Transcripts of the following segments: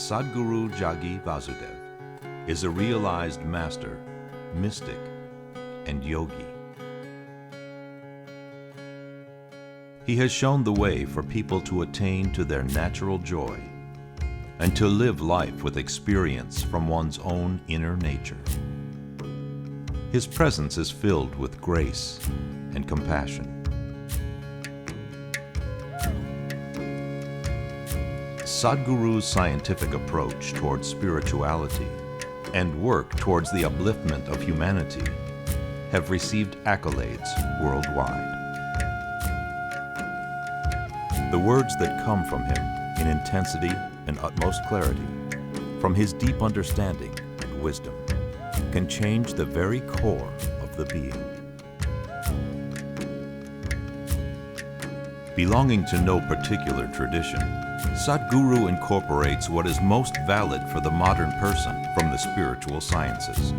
Sadhguru Jagi Vasudev is a realized master, mystic, and yogi. He has shown the way for people to attain to their natural joy and to live life with experience from one's own inner nature. His presence is filled with grace and compassion. Sadhguru's scientific approach towards spirituality and work towards the upliftment of humanity have received accolades worldwide. The words that come from him in intensity and utmost clarity, from his deep understanding and wisdom, can change the very core of the being. Belonging to no particular tradition, Sadhguru incorporates what is most valid for the modern person from the spiritual sciences.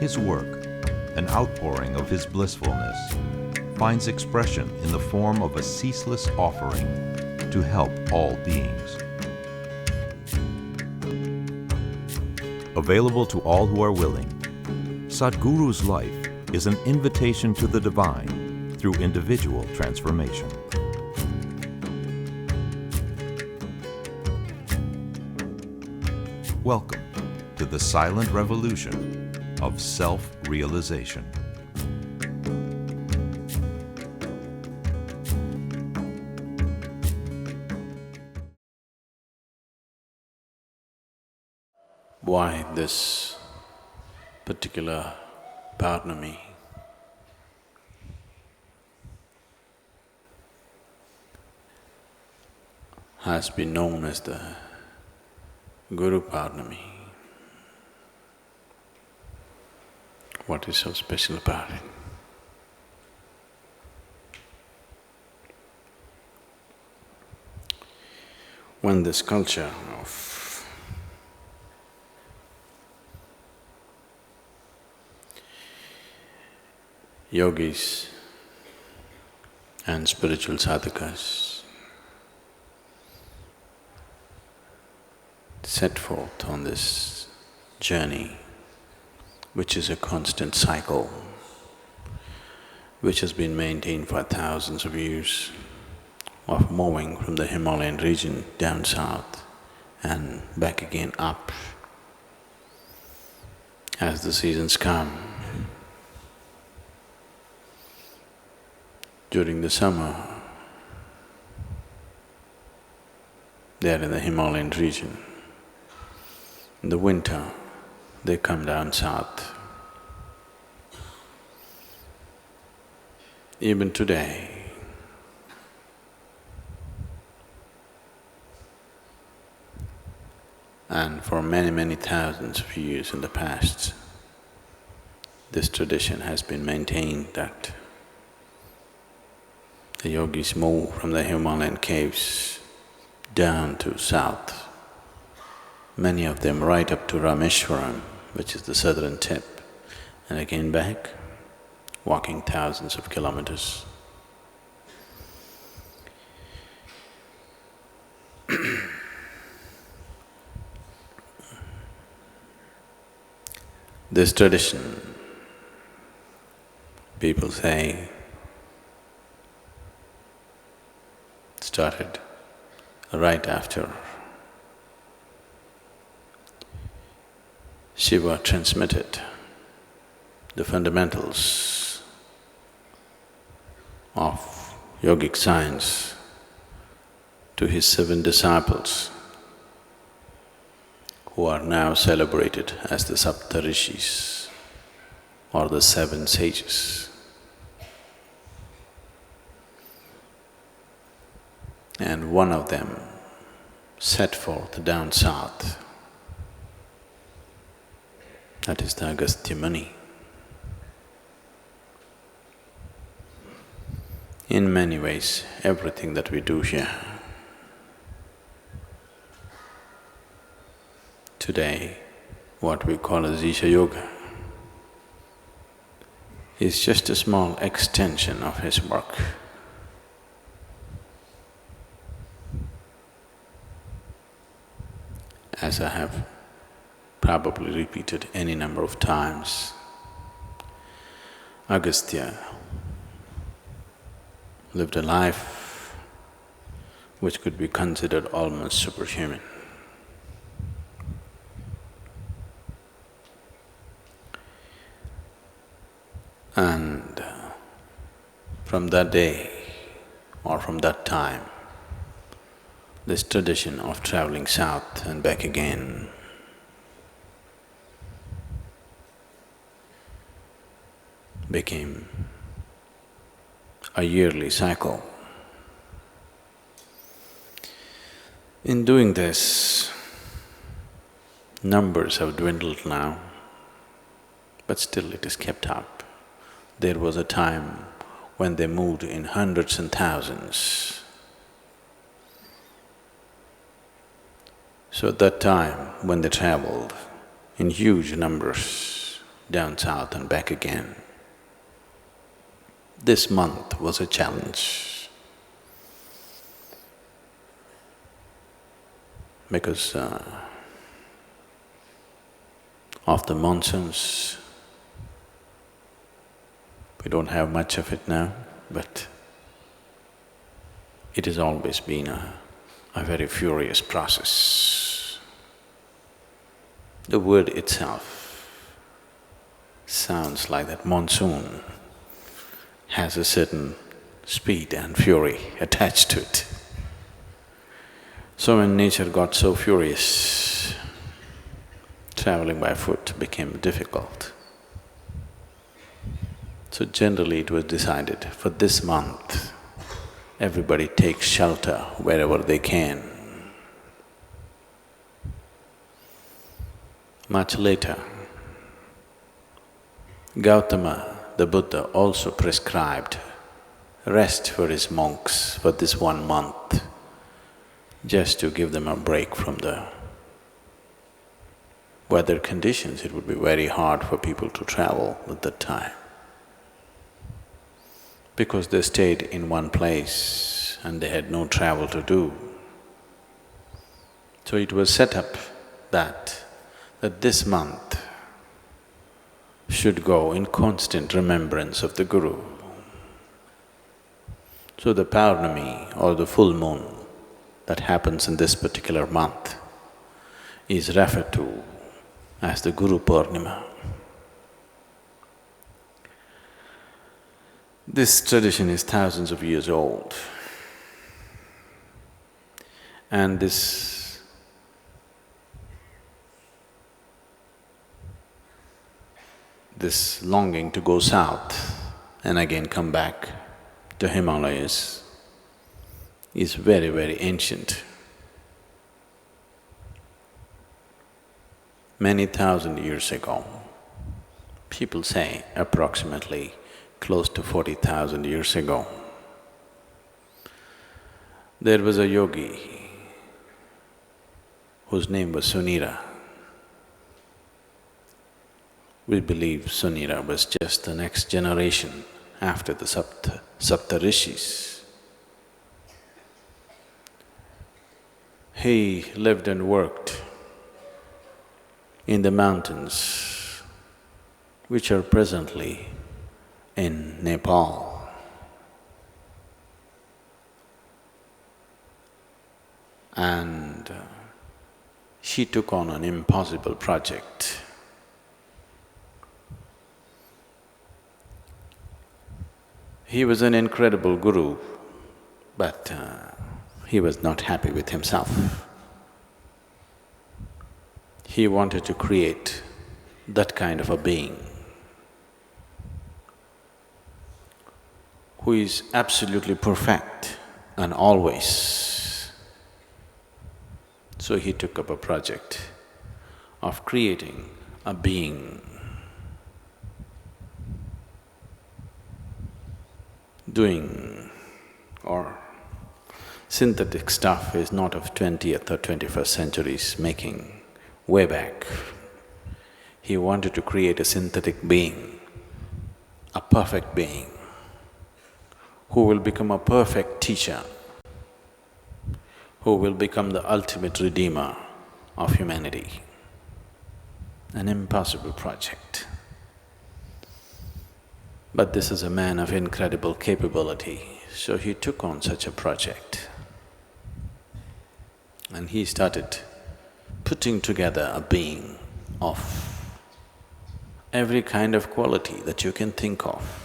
His work, an outpouring of his blissfulness, finds expression in the form of a ceaseless offering to help all beings. Available to all who are willing, Sadhguru's life is an invitation to the divine through individual transformation. Welcome to the silent revolution of self-realization. Why this particular Purnami? Has been known as the Guru Purnami. What is so special about it? When this culture of yogis and spiritual sadhakas set forth on this journey, which is a constant cycle, which has been maintained for thousands of years, of moving from the Himalayan region down south and back again up as the seasons come. During the summer, they are in the Himalayan region. In the winter, they come down south. Even today, and for many, many thousands of years in the past, this tradition has been maintained that the yogis move from the Himalayan caves down to south. Many of them right up to Rameshwaram, which is the southern tip, and again back, walking thousands of kilometers. This tradition, people say, started right after Shiva transmitted the fundamentals of yogic science to his 7 disciples, who are now celebrated as the Saptarishis or the 7 sages. And one of them set forth down south. That is the Agastya Muni. In many ways, everything that we do here today, what we call as Isha Yoga, is just a small extension of his work. as I have probably repeated any number of times, Agastya lived a life which could be considered almost superhuman. And from that day or from that time, this tradition of traveling south and back again became a yearly cycle. In doing this, numbers have dwindled now, but still it is kept up. There was a time when they moved in hundreds and thousands. So at that time, when they traveled in huge numbers down south and back again, this month was a challenge because of the monsoons. We don't have much of it now, but it has always been a very furious process. The word itself sounds like that monsoon has a certain speed and fury attached to it. So when nature got so furious, traveling by foot became difficult. So generally it was decided, for this month, everybody takes shelter wherever they can. Much later, Gautama, the Buddha, also prescribed rest for his monks for this 1 month, just to give them a break from the weather conditions. It would be very hard for people to travel at that time, because they stayed in one place and they had no travel to do. So it was set up that this month should go in constant remembrance of the Guru. So the Paurnami or the full moon that happens in this particular month is referred to as the Guru Purnima. This tradition is thousands of years old, and this longing to go south and again come back to Himalayas is very, very ancient. Many thousand years ago, people say approximately close to 40,000 years ago, there was a yogi whose name was Sunira. We believe Sunira was just the next generation after the Sapta Rishis. He lived and worked in the mountains which are presently in Nepal. And she took on an impossible project. He was an incredible guru, but he was not happy with himself. He wanted to create that kind of a being who is absolutely perfect and always. So he took up a project of creating a being doing or synthetic stuff is not of 20th or 21st centuries making, way back. He wanted to create a synthetic being, a perfect being, who will become a perfect teacher, who will become the ultimate redeemer of humanity. An impossible project. But this is a man of incredible capability, so he took on such a project. And he started putting together a being of every kind of quality that you can think of.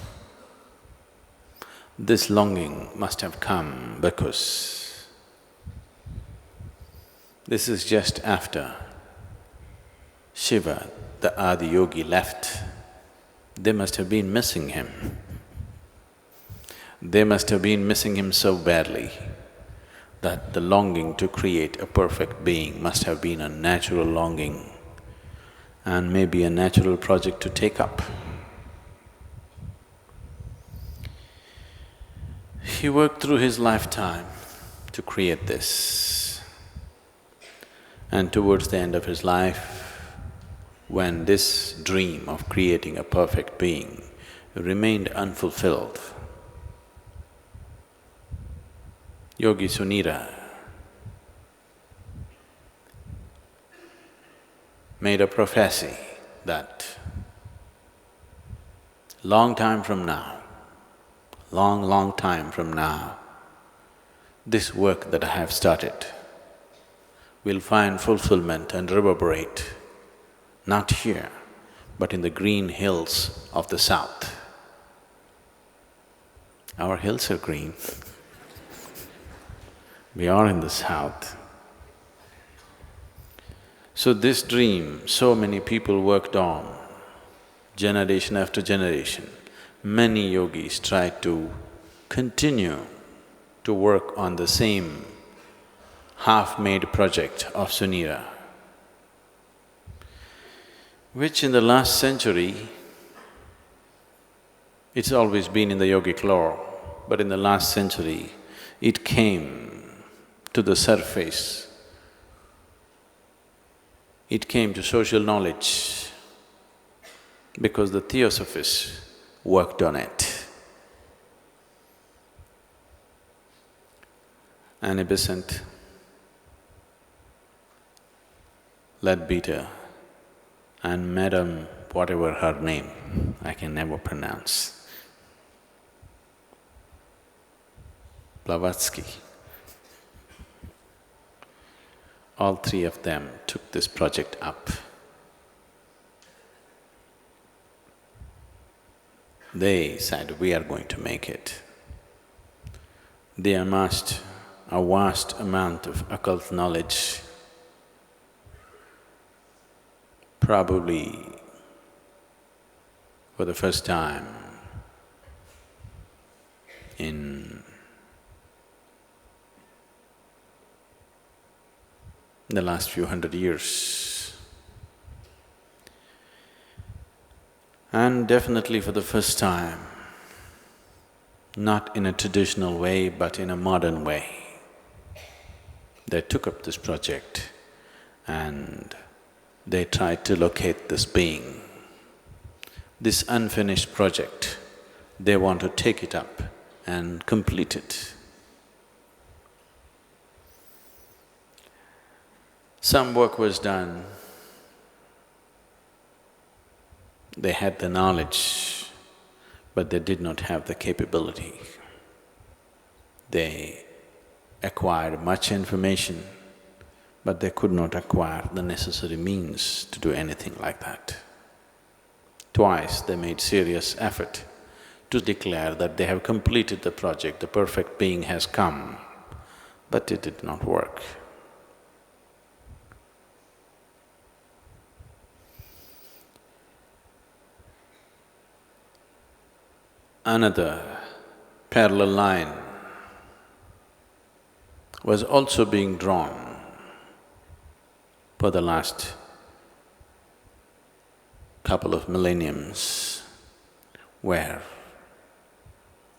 This longing must have come because this is just after Shiva, the Adi Yogi, left. They must have been missing him. They must have been missing him so badly that the longing to create a perfect being must have been a natural longing and maybe a natural project to take up. He worked through his lifetime to create this. And towards the end of his life, when this dream of creating a perfect being remained unfulfilled, Yogi Sunira made a prophecy that long time from now, long time from now, this work that I have started will find fulfillment and reverberate not here, but in the green hills of the south. Our hills are green. We are in the south. So this dream, so many people worked on, generation after generation. Many yogis tried to continue to work on the same half-made project of Sunira, which in the last century, it's always been in the yogic lore, but in the last century, it came to the surface. It came to social knowledge because the theosophists worked on it. Annie Besant, Leadbeater, and Madam whatever her name, I can never pronounce, Blavatsky, all three of them took this project up. They said, we are going to make it. They amassed a vast amount of occult knowledge, probably for the first time in the last few hundred years. And definitely for the first time, not in a traditional way but in a modern way, they took up this project and they tried to locate this being. This unfinished project, they want to take it up and complete it. Some work was done. They had the knowledge, but they did not have the capability. They acquired much information, but they could not acquire the necessary means to do anything like that. Twice they made serious effort to declare that they have completed the project, the perfect being has come, but it did not work. Another parallel line was also being drawn for the last couple of millenniums, where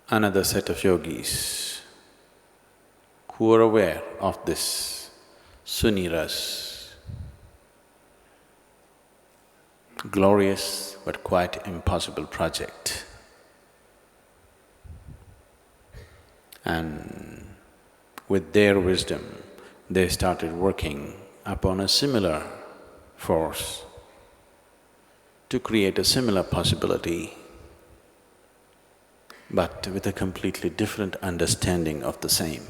another set of yogis who were aware of this Sunira's glorious but quite impossible project, and with their wisdom, they started working upon a similar force to create a similar possibility, but with a completely different understanding of the same.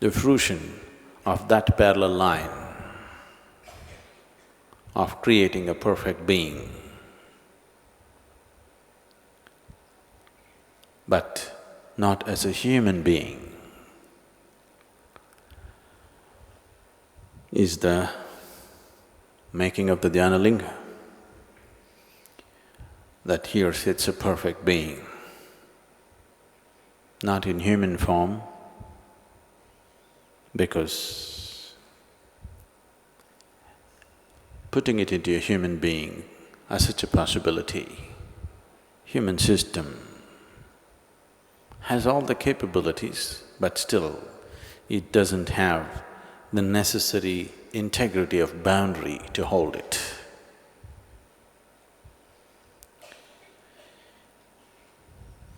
The fruition of that parallel line of creating a perfect being, but not as a human being, is the making of the dhyana linga. That here sits a perfect being, not in human form, because putting it into a human being as such a possibility, human system has all the capabilities, but still it doesn't have the necessary integrity of boundary to hold it.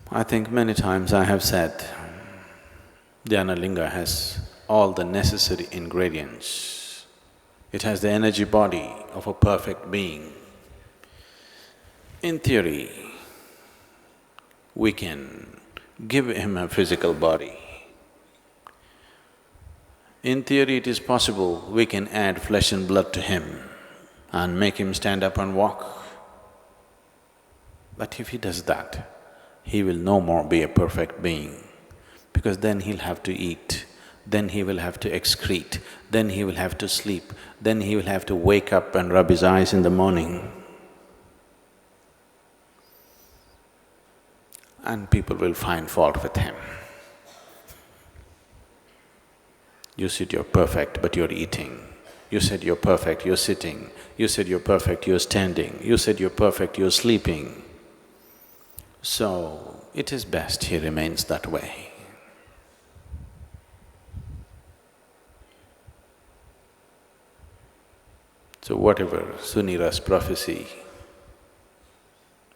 I think many times I have said, dhyana linga has all the necessary ingredients. It has the energy body of a perfect being. In theory, we can give him a physical body. In theory, it is possible we can add flesh and blood to him and make him stand up and walk. But if he does that, he will no more be a perfect being, because then he'll have to eat, then he will have to excrete, then he will have to sleep, then he will have to wake up and rub his eyes in the morning. And people will find fault with him. You said you're perfect, but you're eating. You said you're perfect, you're sitting. You said you're perfect, you're standing. You said you're perfect, you're sleeping. So, it is best he remains that way. So whatever Sunira's prophecy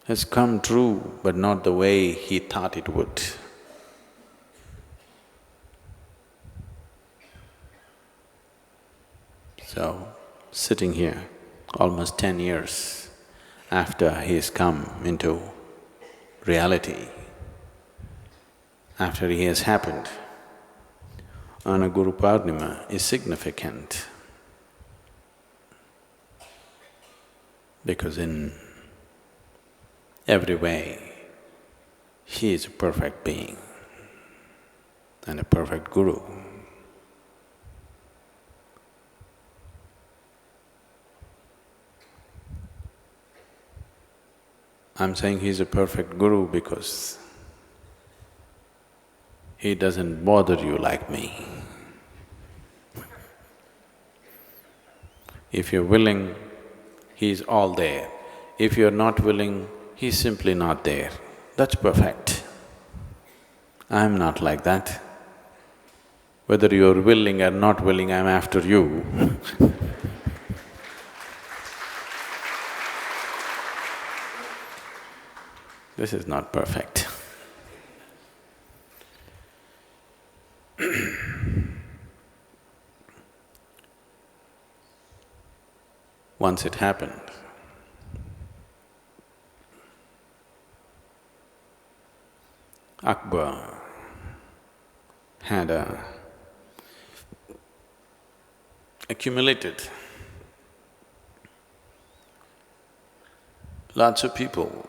has come true, but not the way he thought it would. So, sitting here almost 10 years after he's come into reality, after he has happened, on a Guru Purnima is significant, because in every way, he is a perfect being and a perfect Guru. I'm saying he's a perfect Guru because he doesn't bother you like me. If you're willing, he's all there. If you're not willing, he's simply not there. That's perfect. I'm not like that. Whether you're willing or not willing, I'm after you. This is not perfect. Once it happened, Akbar had accumulated lots of people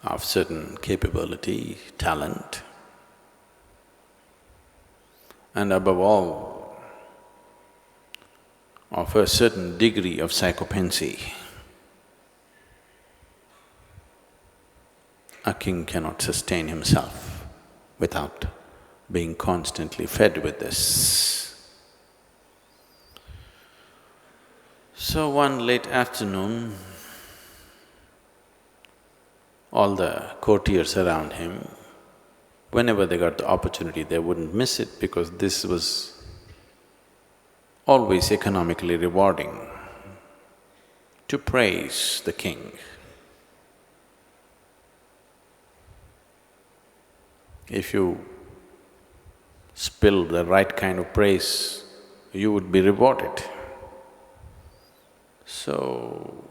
of certain capability, talent, and above all, of a certain degree of psychopathy. A king cannot sustain himself without being constantly fed with this. So one late afternoon, all the courtiers around him, whenever they got the opportunity, they wouldn't miss it because this was always economically rewarding, to praise the king. If you spill the right kind of praise, you would be rewarded. So,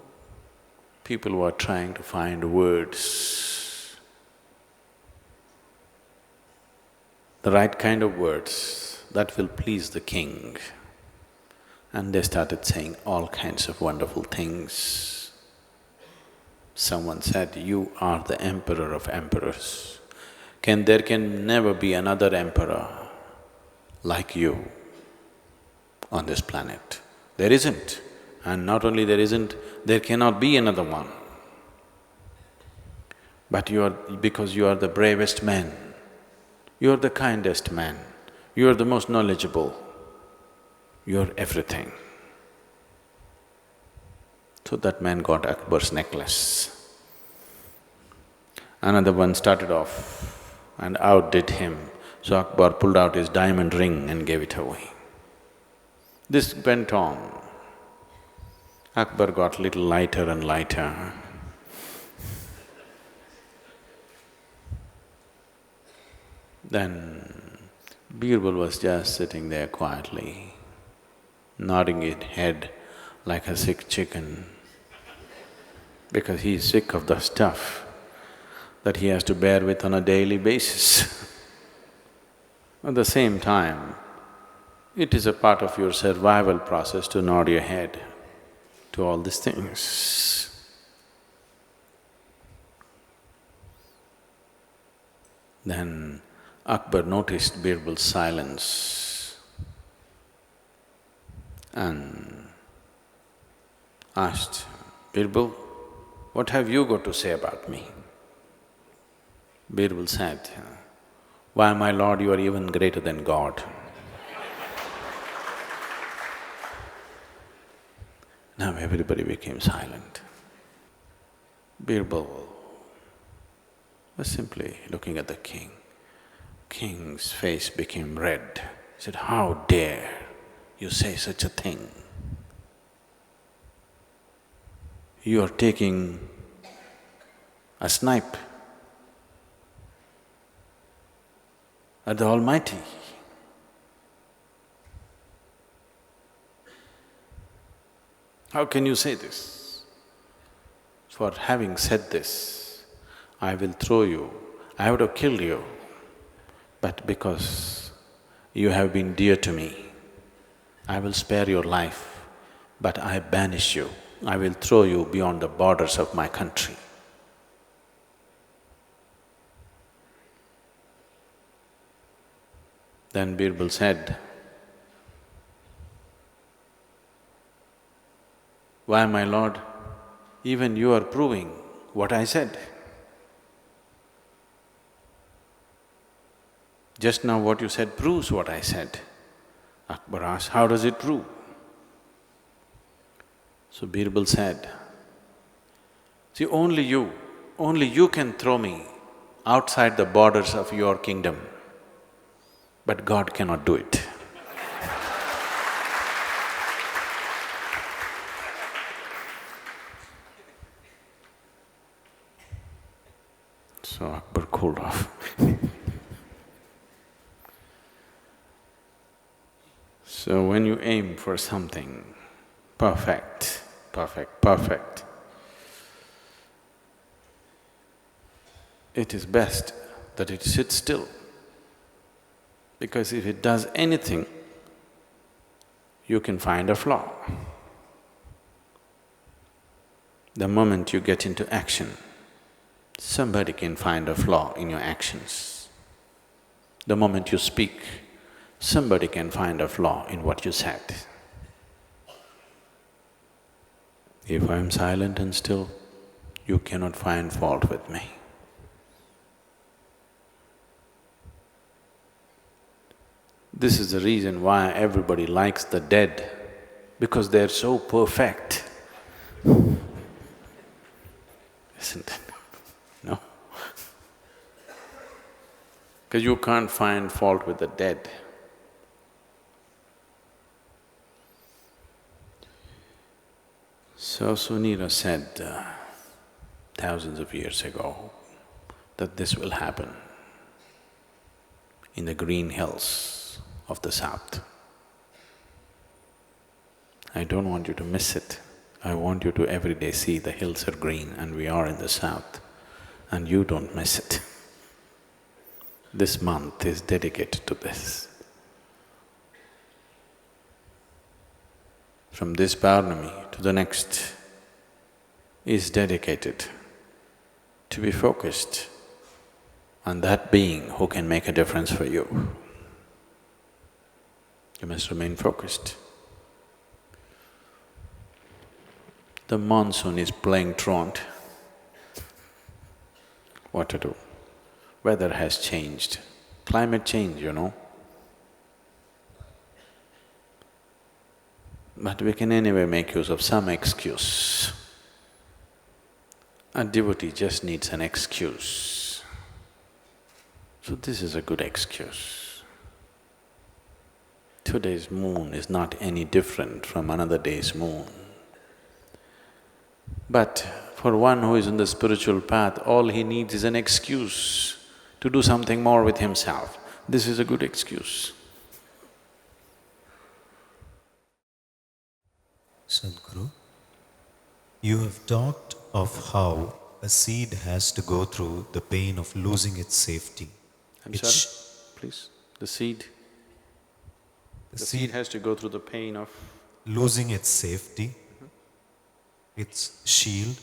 people were trying to find words, the right kind of words that will please the king. And they started saying all kinds of wonderful things. Someone said, "You are the emperor of emperors. There can never be another emperor like you on this planet. There isn't. And not only there isn't, there cannot be another one. But because you are the bravest man, you are the kindest man, you are the most knowledgeable, you are everything." So that man got Akbar's necklace. Another one started off and outdid him, so Akbar pulled out his diamond ring and gave it away. This went on. Akbar got little lighter and lighter. Then Birbal was just sitting there quietly, nodding his head like a sick chicken, because he is sick of the stuff that he has to bear with on a daily basis. At the same time, it is a part of your survival process to nod your head to all these things. Then Akbar noticed Birbal's silence and asked, "Birbal, what have you got to say about me?" Birbal said, "Why, my lord, you are even greater than God." Now everybody became silent. Birbal was simply looking at the king. King's face became red. He said, "How dare you say such a thing? You are taking a snipe at the Almighty. How can you say this? For having said this, I will throw you, I would have killed you, but because you have been dear to me, I will spare your life, but I banish you, I will throw you beyond the borders of my country." Then Birbal said, "Why, my lord, even you are proving what I said. Just now what you said proves what I said." Akbar asked, "How does it prove?" So Birbal said, "See, only you can throw me outside the borders of your kingdom, but God cannot do it." So Akbar cooled off. So when you aim for something perfect, it is best that it sits still, because if it does anything, you can find a flaw. The moment you get into action, somebody can find a flaw in your actions. The moment you speak, somebody can find a flaw in what you said. If I am silent and still, you cannot find fault with me. This is the reason why everybody likes the dead, because they're so perfect. Isn't it? No? Because you can't find fault with the dead. So Sunira said thousands of years ago that this will happen in the green hills. of the south. I don't want you to miss it. I want you to every day see the hills are green and we are in the south, and you don't miss it. This month is dedicated to this. From this Paurnami to the next is dedicated to be focused on that being who can make a difference for you. You must remain focused. The monsoon is playing truant. What to do? Weather has changed. Climate change, you know. But we can anyway make use of some excuse. A devotee just needs an excuse. So this is a good excuse. Today's moon is not any different from another day's moon. But for one who is in the spiritual path, all he needs is an excuse to do something more with himself. This is a good excuse. Sadhguru, you have talked of how a seed has to go through the pain of losing its safety. I'm sorry, please. The seed has to go through the pain of… losing its safety, its shield,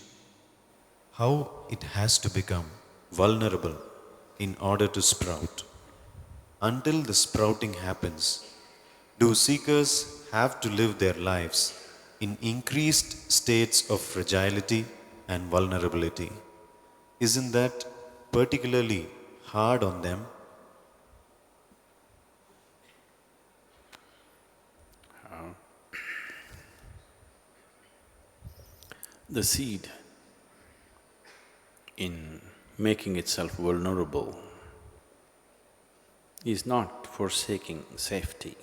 how it has to become vulnerable in order to sprout. Until the sprouting happens, do seekers have to live their lives in increased states of fragility and vulnerability? Isn't that particularly hard on them? The seed, in making itself vulnerable, is not forsaking safety.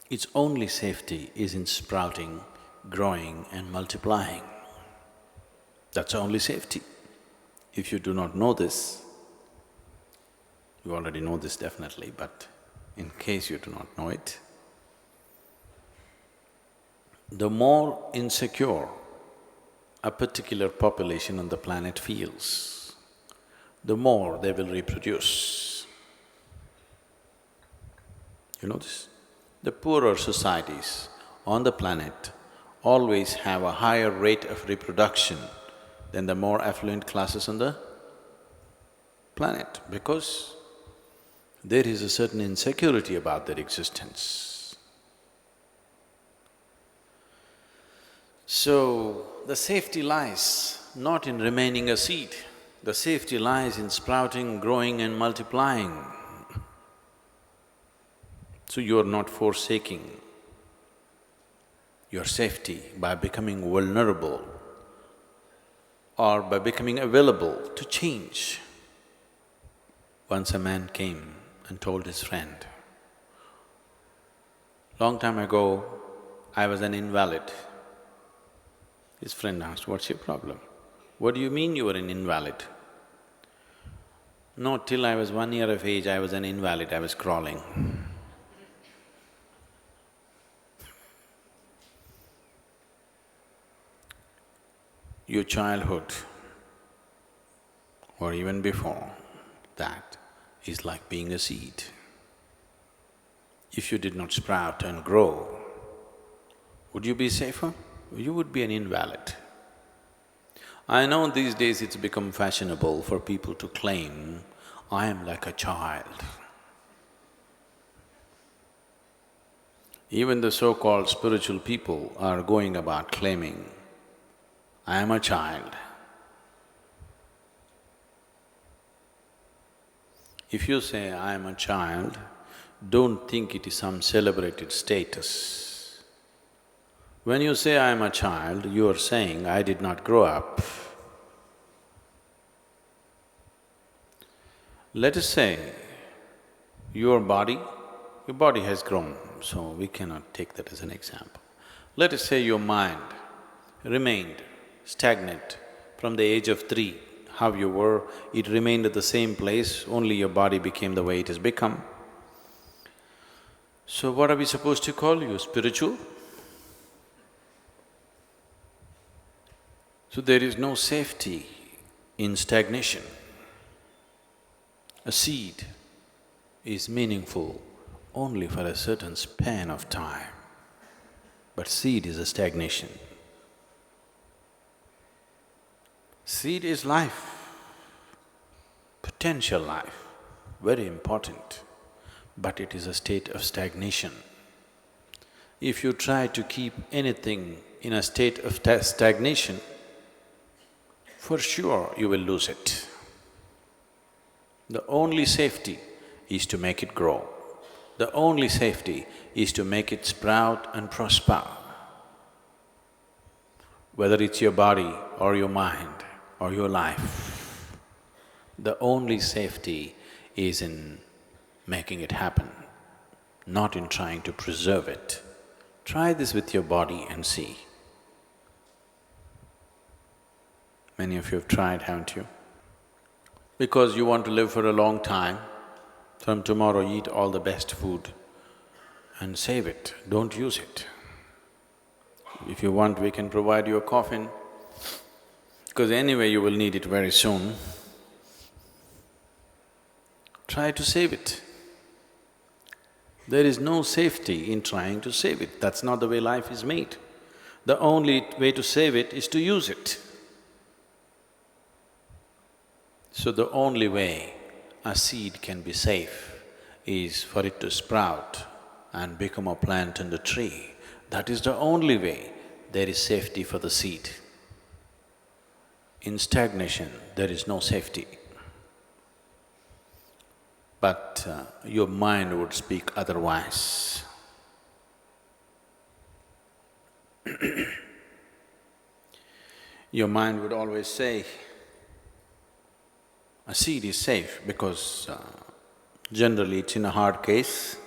Its only safety is in sprouting, growing and multiplying. That's only safety. If you do not know this, you already know this definitely, but in case you do not know it, the more insecure a particular population on the planet feels, the more they will reproduce. You know this? The poorer societies on the planet always have a higher rate of reproduction than the more affluent classes on the planet, because there is a certain insecurity about their existence. So, the safety lies not in remaining a seed, the safety lies in sprouting, growing and multiplying. So you are not forsaking your safety by becoming vulnerable or by becoming available to change. Once a man came and told his friend, long time ago, I was an invalid. His friend asked, what's your problem? What do you mean you were an invalid? No, till I was 1 year of age, I was an invalid, I was crawling. Your childhood, or even before that, is like being a seed. If you did not sprout and grow, would you be safer? You would be an invalid. I know these days it's become fashionable for people to claim, I am like a child. Even the so-called spiritual people are going about claiming, I am a child. If you say, I am a child, don't think it is some celebrated status. When you say, I am a child, you are saying, I did not grow up. Let us say, your body has grown, so we cannot take that as an example. Let us say your mind remained stagnant from the age of 3, how you were, it remained at the same place, only your body became the way it has become. So what are we supposed to call you, spiritual? So there is no safety in stagnation. A seed is meaningful only for a certain span of time, but seed is a stagnation. Seed is life, potential life, very important, but it is a state of stagnation. If you try to keep anything in a state of stagnation, for sure you will lose it. The only safety is to make it grow. The only safety is to make it sprout and prosper. Whether it's your body or your mind or your life, the only safety is in making it happen, not in trying to preserve it. Try this with your body and see. Many of you have tried, haven't you? Because you want to live for a long time, from tomorrow eat all the best food and save it, don't use it. If you want, we can provide you a coffin, because anyway you will need it very soon. Try to save it. There is no safety in trying to save it, that's not the way life is made. The only way to save it is to use it. So the only way a seed can be safe is for it to sprout and become a plant and a tree. That is the only way there is safety for the seed. In stagnation, there is no safety. But your mind would speak otherwise. Your mind would always say, a seed is safe because generally it's in a hard case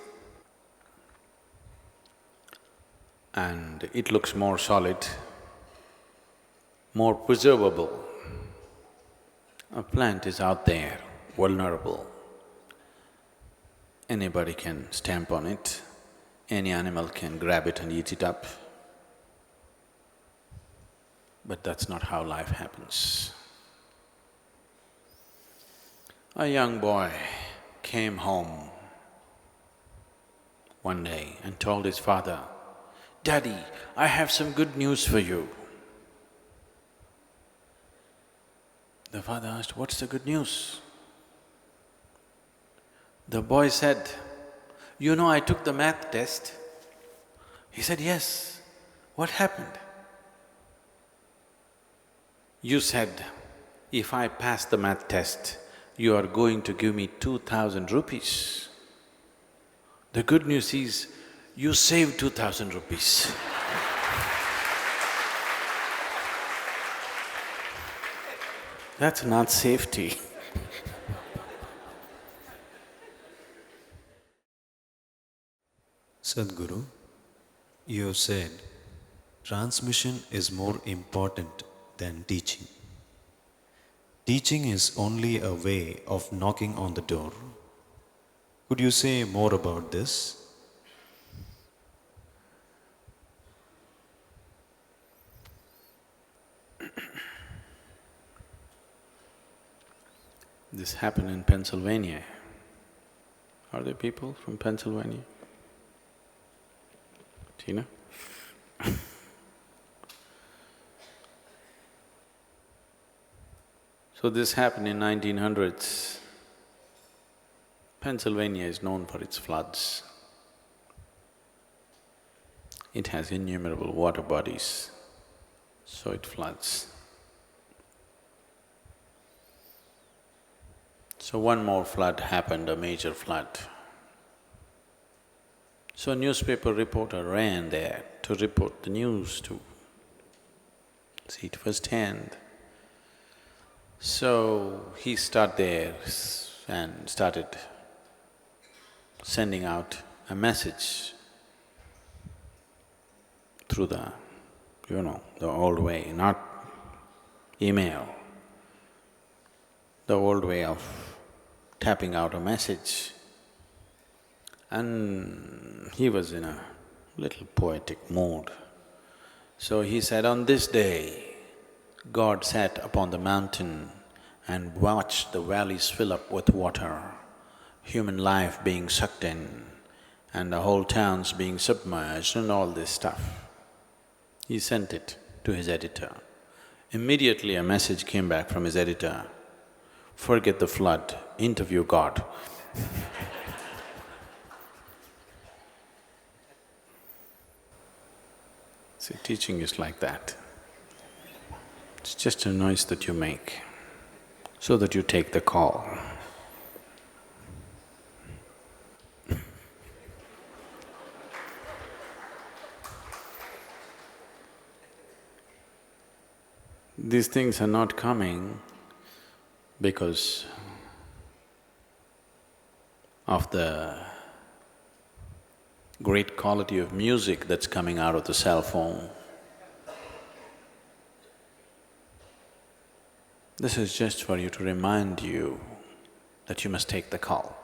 and it looks more solid, more preservable. A plant is out there, vulnerable. Anybody can stamp on it, any animal can grab it and eat it up. But that's not how life happens. A young boy came home one day and told his father, "Daddy, I have some good news for you." The father asked, "What's the good news?" The boy said, "You know, I took the math test." He said, "Yes, what happened?" "You said, if I pass the math test, you are going to give me 2,000 rupees. The good news is, you saved 2,000 rupees. That's not safety. Sadhguru, you have said transmission is more important than teaching. Teaching is only a way of knocking on the door. Could you say more about this? This happened in Pennsylvania. Are there people from Pennsylvania? Tina? So this happened in 1900s. Pennsylvania is known for its floods. It has innumerable water bodies, so it floods. So one more flood happened, a major flood. So a newspaper reporter ran there to report the news, to see it firsthand. So he started there and started sending out a message through the, the old way, not email, the old way of tapping out a message. And he was in a little poetic mood. So he said, on this day, God sat upon the mountain and watched the valleys fill up with water, human life being sucked in, and the whole towns being submerged and all this stuff. He sent it to his editor. Immediately a message came back from his editor, forget the flood, interview God. See, teaching is like that. It's just a noise that you make so that you take the call. These things are not coming because of the great quality of music that's coming out of the cell phone. This is just for you to remind you that you must take the call.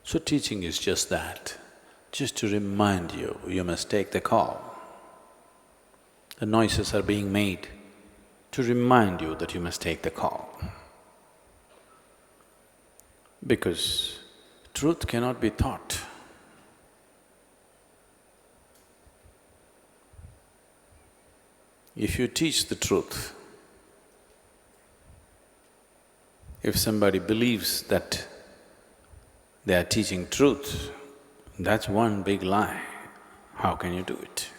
So teaching is just that, just to remind you, you must take the call. The noises are being made to remind you that you must take the call. Because truth cannot be taught. If you teach the truth, if somebody believes that they are teaching truth, that's one big lie. How can you do it?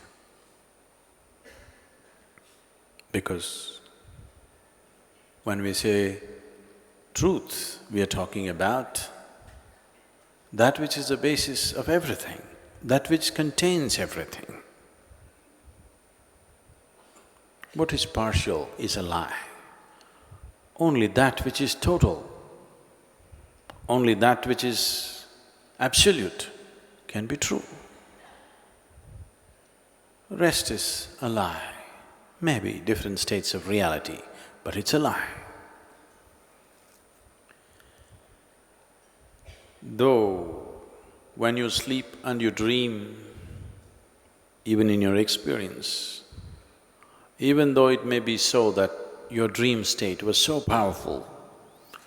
Because when we say truth, we are talking about that which is the basis of everything, that which contains everything. What is partial is a lie. Only that which is total, only that which is absolute can be true. Rest is a lie, maybe different states of reality, but it's a lie. Though when you sleep and you dream, even in your experience, even though it may be so that your dream state was so powerful,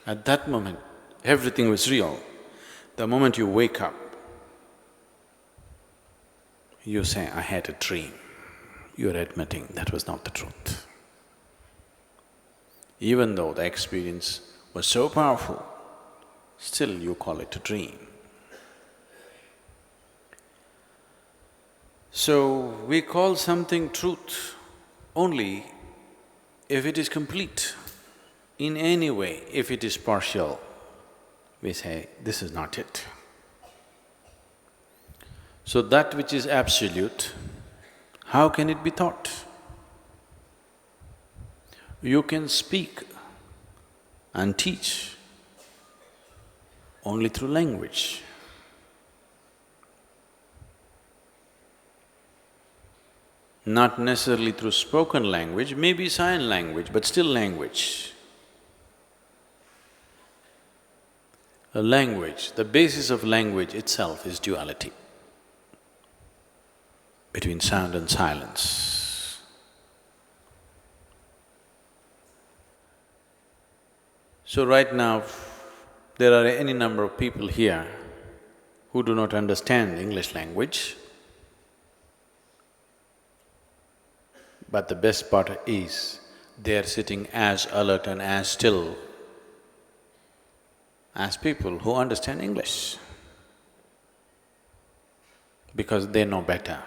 at that moment everything was real. The moment you wake up, you say, I had a dream. You're admitting that was not the truth. Even though the experience was so powerful, still you call it a dream. So, we call something truth only if it is complete. In any way, if it is partial, we say, this is not it. So that which is absolute, how can it be taught? You can speak and teach only through language. Not necessarily through spoken language, maybe sign language, but still language. A language, the basis of language itself is duality between sound and silence. So right now, there are any number of people here who do not understand English language, but the best part is, they are sitting as alert and as still as people who understand English, because they know better.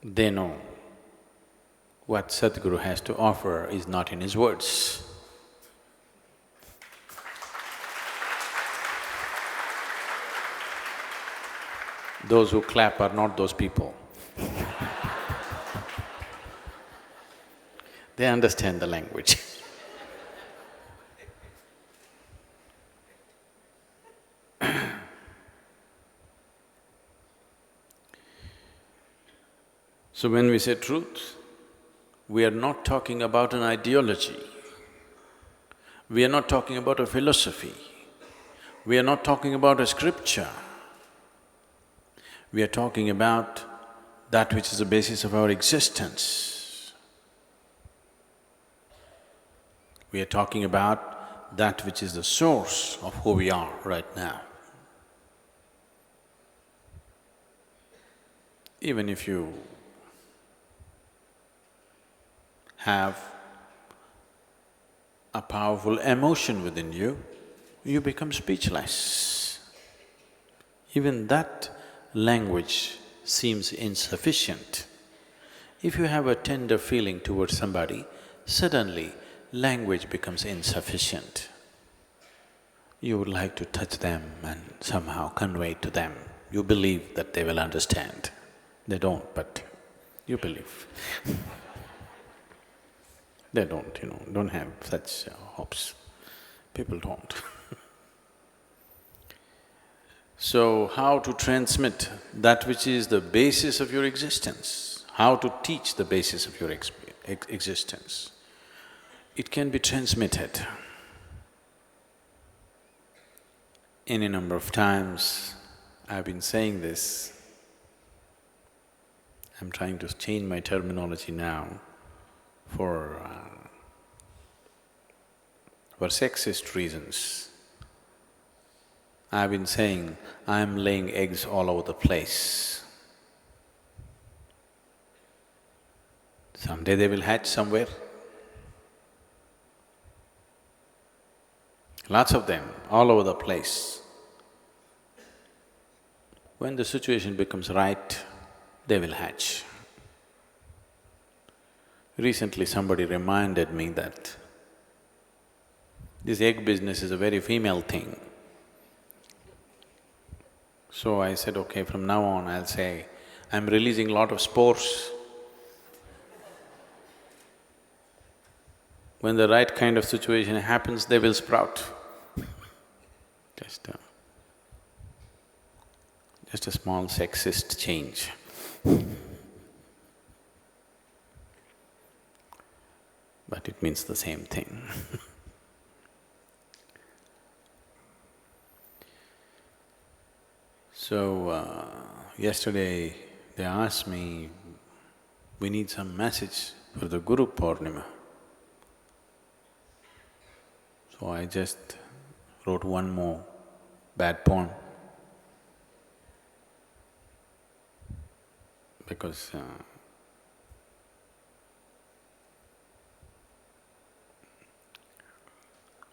They know what Sadhguru has to offer is not in his words. Those who clap are not those people. They understand the language. So when we say truth, we are not talking about an ideology. We are not talking about a philosophy. We are not talking about a scripture. We are talking about that which is the basis of our existence. We are talking about that which is the source of who we are right now. Even if you have a powerful emotion within you, you become speechless. Even that language seems insufficient. If you have a tender feeling towards somebody, suddenly language becomes insufficient. You would like to touch them and somehow convey to them. You believe that they will understand. They don't, but you believe. They don't have such hopes. People don't. So, how to transmit that which is the basis of your existence? How to teach the basis of your existence? It can be transmitted. Any number of times I've been saying this. I'm trying to change my terminology now for sexist reasons. I've been saying, I'm laying eggs all over the place. Someday they will hatch somewhere. Lots of them, all over the place. When the situation becomes right, they will hatch. Recently somebody reminded me that this egg business is a very female thing. So I said, okay, from now on I'll say, I'm releasing a lot of spores. When the right kind of situation happens, they will sprout. Just a small sexist change. But it means the same thing. So, yesterday they asked me, we need some message for the Guru Purnima. So I just wrote one more bad poem because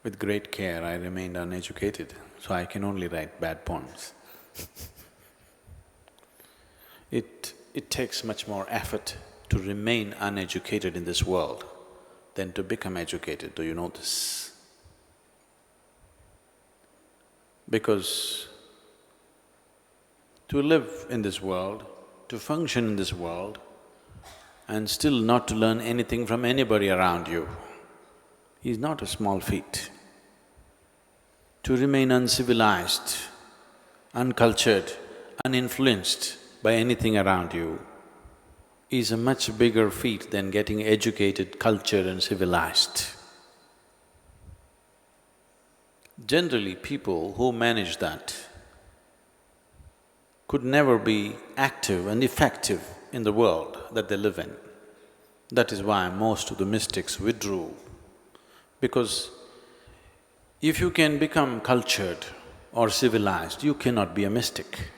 with great care I remained uneducated, so I can only write bad poems. It takes much more effort to remain uneducated in this world than to become educated. Do you know this? Because to live in this world, to function in this world, and still not to learn anything from anybody around you is not a small feat. To remain uncivilized, uncultured, uninfluenced by anything around you is a much bigger feat than getting educated, cultured and civilized. Generally, people who manage that could never be active and effective in the world that they live in. That is why most of the mystics withdrew, because if you can become cultured or civilized, you cannot be a mystic.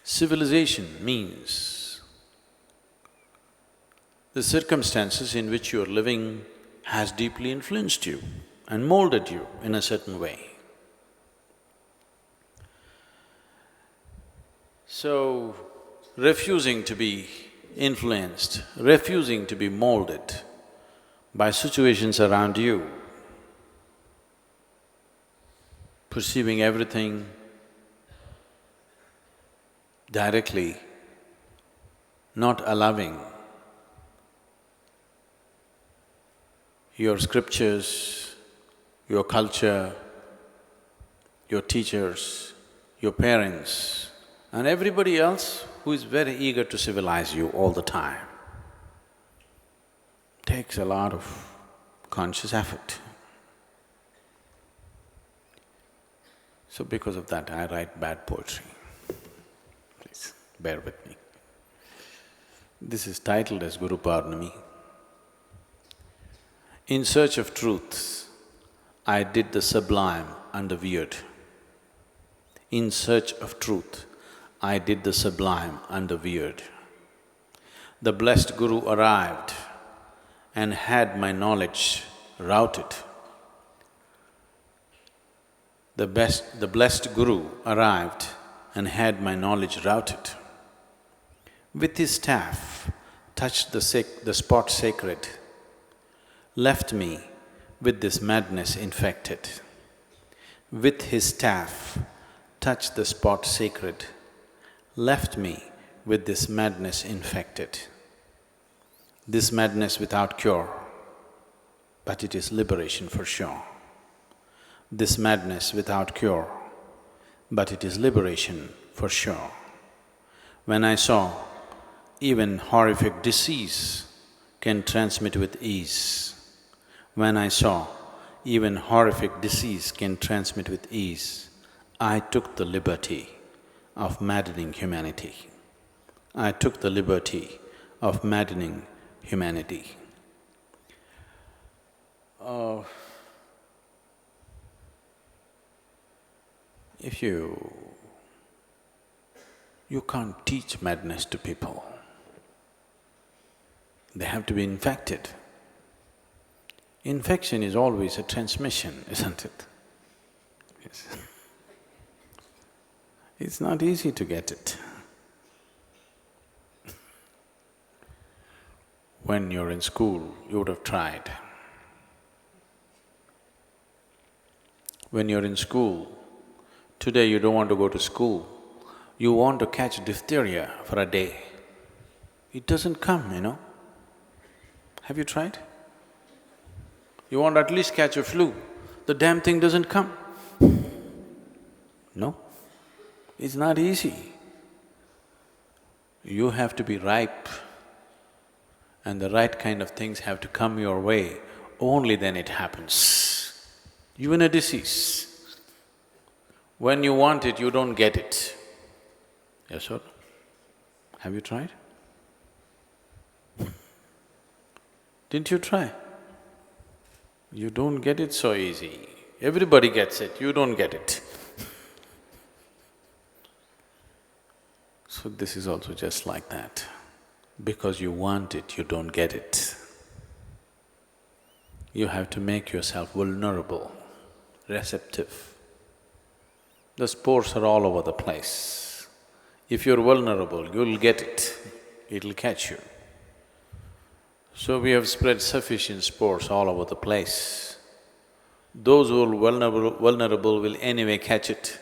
Civilization means the circumstances in which you are living has deeply influenced you and molded you in a certain way. So, refusing to be influenced, refusing to be molded by situations around you, perceiving everything directly, not allowing your scriptures, your culture, your teachers, your parents, and everybody else who is very eager to civilize you all the time. Takes a lot of conscious effort. So because of that, I write bad poetry. Please bear with me. This is titled as Guru Purnami. In search of truth, I did the sublime and the weird. In search of truth, I did the sublime and the weird. The blessed Guru arrived and had my knowledge routed. The blessed Guru arrived and had my knowledge routed. With his staff, touched the spot sacred, left me with this madness infected. With his staff, touched the spot sacred, left me with this madness infected. This madness without cure, but it is liberation for sure. This madness without cure, but it is liberation for sure. When I saw even horrific disease can transmit with ease, when I saw even horrific disease can transmit with ease, I took the liberty of maddening humanity. I took the liberty of maddening humanity. If you can't teach madness to people. They have to be infected. Infection is always a transmission, isn't it? Yes. It's not easy to get it. When you're in school, you would have tried. When you're in school, today you don't want to go to school, you want to catch diphtheria for a day. It doesn't come, you know. Have you tried? You want to at least catch a flu, the damn thing doesn't come. No, it's not easy. You have to be ripe and the right kind of things have to come your way, only then it happens. Even a disease, when you want it, you don't get it. Yes or no? Have you tried? Didn't you try? You don't get it so easy. Everybody gets it, you don't get it. So this is also just like that. Because you want it, you don't get it. You have to make yourself vulnerable, receptive. The spores are all over the place. If you're vulnerable, you'll get it, it'll catch you. So we have spread sufficient spores all over the place. Those who are vulnerable will anyway catch it.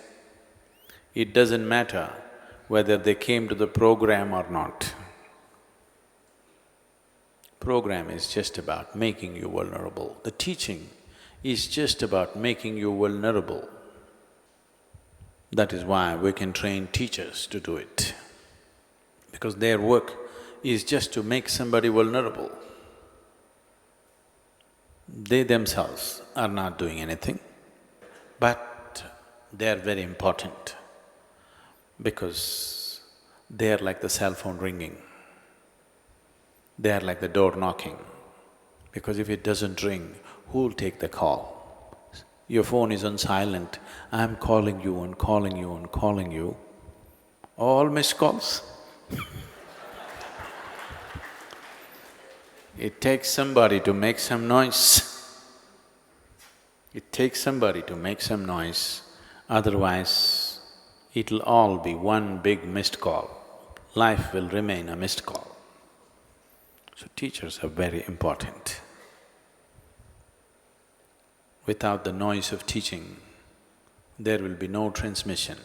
It doesn't matter whether they came to the program or not. Program is just about making you vulnerable. The teaching is just about making you vulnerable. That is why we can train teachers to do it, because their work is just to make somebody vulnerable. They themselves are not doing anything, but they are very important because they are like the cell phone ringing. They are like the door knocking, because if it doesn't ring, who'll take the call? Your phone is on silent, I'm calling you and calling you and calling you, all missed calls. It takes somebody to make some noise. It takes somebody to make some noise, otherwise it'll all be one big missed call. Life will remain a missed call. So teachers are very important. Without the noise of teaching, there will be no transmission.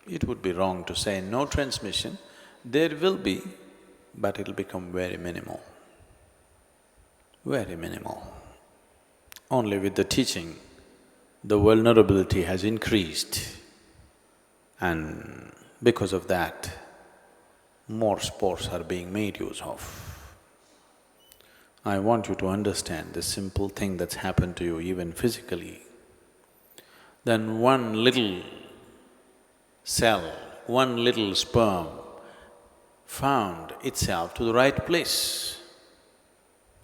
It would be wrong to say no transmission, there will be, but it'll become very minimal. Very minimal. Only with the teaching, the vulnerability has increased, and because of that, more spores are being made use of. I want you to understand this simple thing that's happened to you even physically. Then one little cell, one little sperm found itself to the right place.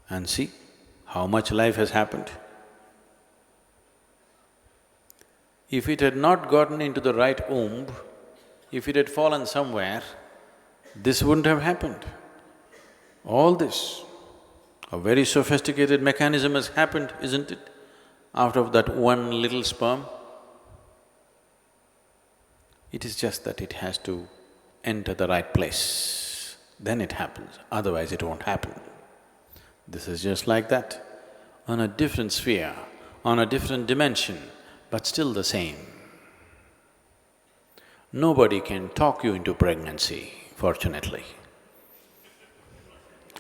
And see how much life has happened. If it had not gotten into the right womb, if it had fallen somewhere, this wouldn't have happened. All this, a very sophisticated mechanism has happened, isn't it, out of that one little sperm? It is just that it has to enter the right place, then it happens, otherwise it won't happen. This is just like that, on a different sphere, on a different dimension, but still the same. Nobody can talk you into pregnancy, fortunately,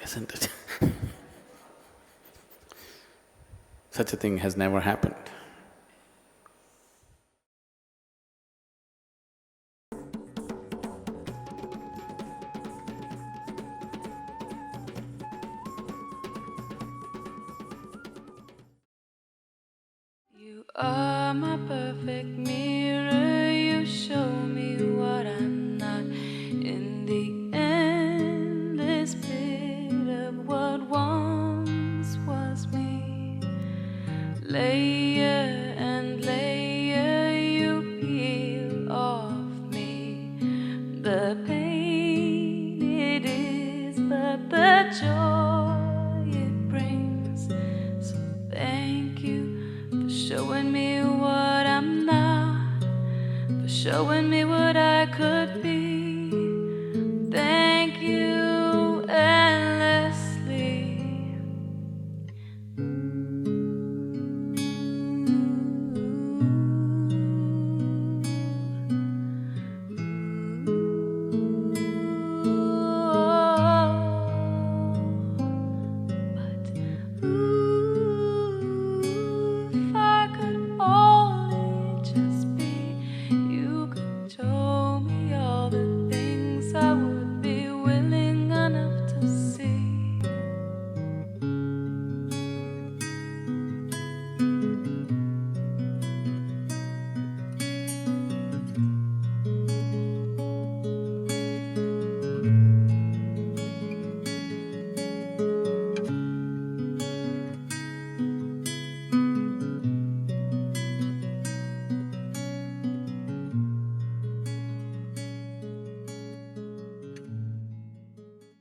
isn't it? Such a thing has never happened. You are my perfect mirror, you show me what I'm not. In the endless pit of what once was me, layer and layer you peel off me. The pain it is, but the joy it brings. So thank you for showing me what I'm not, for showing me what